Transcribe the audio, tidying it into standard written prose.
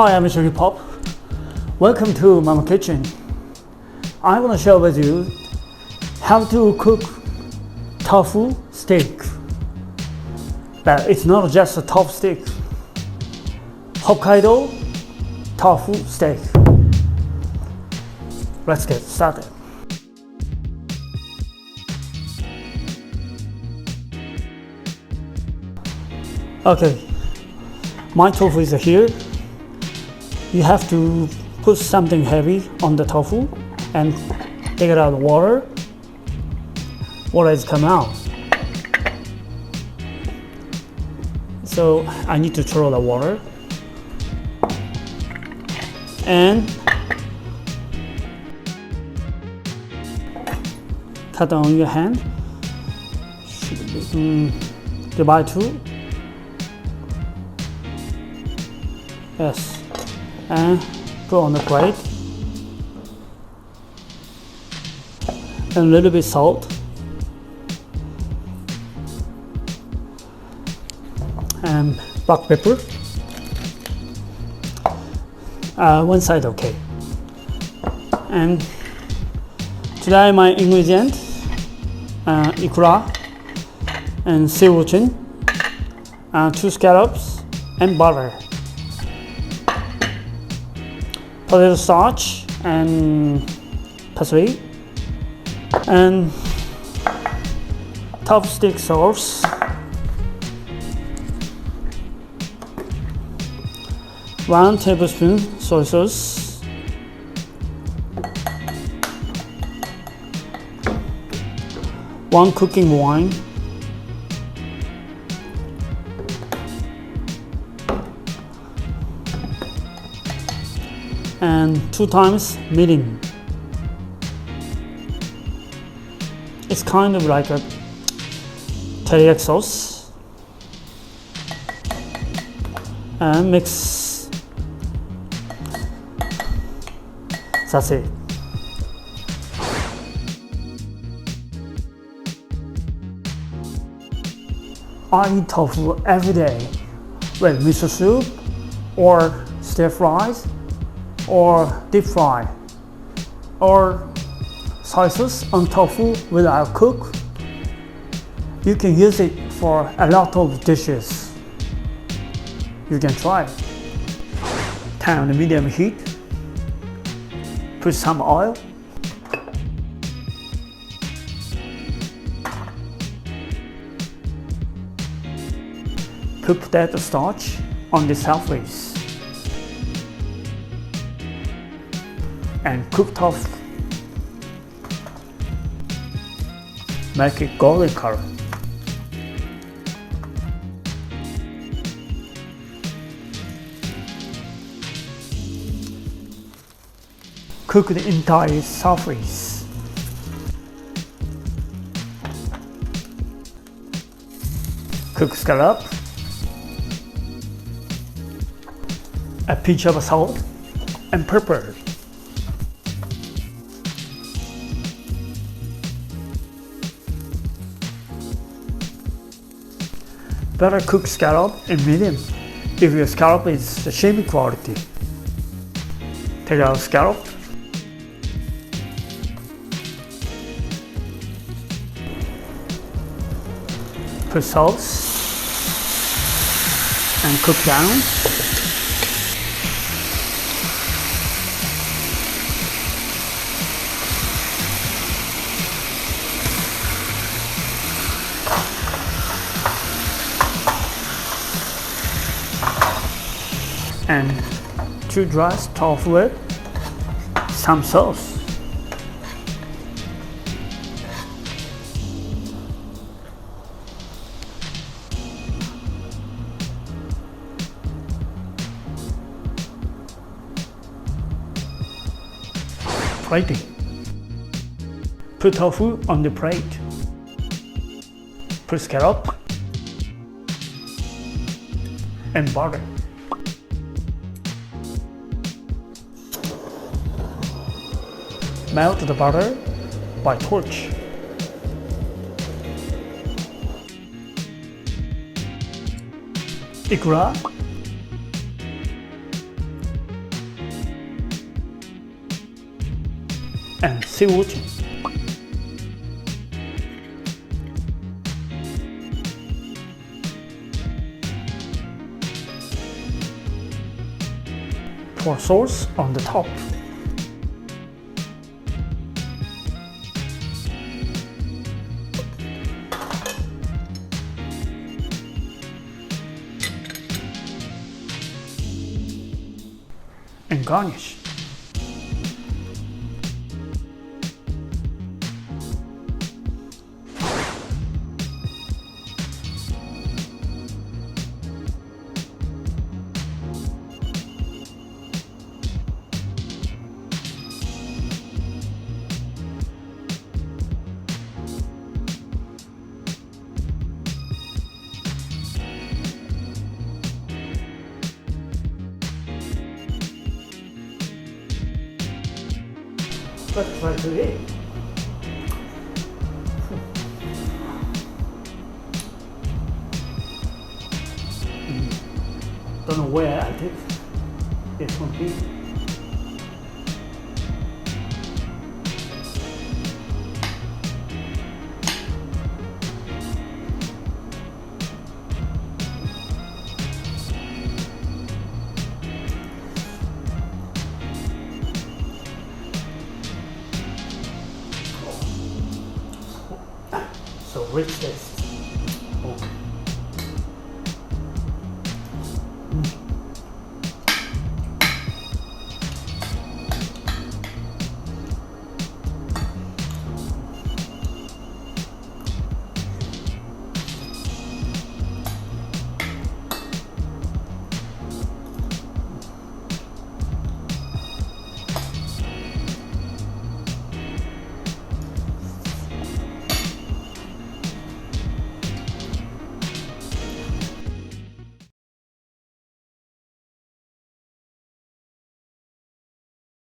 Hi, I'm Sugar Pop. Welcome to Mama Kitchen. I want to share with you how to cook tofu steak. But it's not just a tofu steak. Hokkaido tofu steak. Let's get started. Okay, my tofu is here. You have to put something heavy on the tofu and take it out of the water. Water is coming out. So I need to throw the water and cut on your hand. Divide two. Yes. And put on the plate and a little bit salt and black pepper. One side okay. And today my ingredient Ikura and sea urchin, 2 scallops and butter. Potato starch and parsley and tofu steak sauce, 1 tablespoon soy sauce, 1 cooking wine, and 2 times Mirin. It's kind of like a teriyaki sauce. And mix. That's it. I eat tofu every day with miso soup or stir fries or deep fry, or soy sauce on tofu without cook. You can use it for a lot of dishes. You can try it. Turn on the medium heat. Put some oil. Put potato starch on the surface. And cook tofu. Make it golden color. Cook the entire surface. Cook scallop. A pinch of salt and pepper. Better cook scallop in medium if your scallop is sashimi quality. Take out scallop. Put sauce and cook down. And 2 drops tofu with some sauce. Plating. Put tofu on the plate. Put scallop and butter. Melt the butter by torch. Ikura sea urchin. Pour sauce on the top. And garnish. Let's try to eat. Don't know where I take this one here. So rich taste.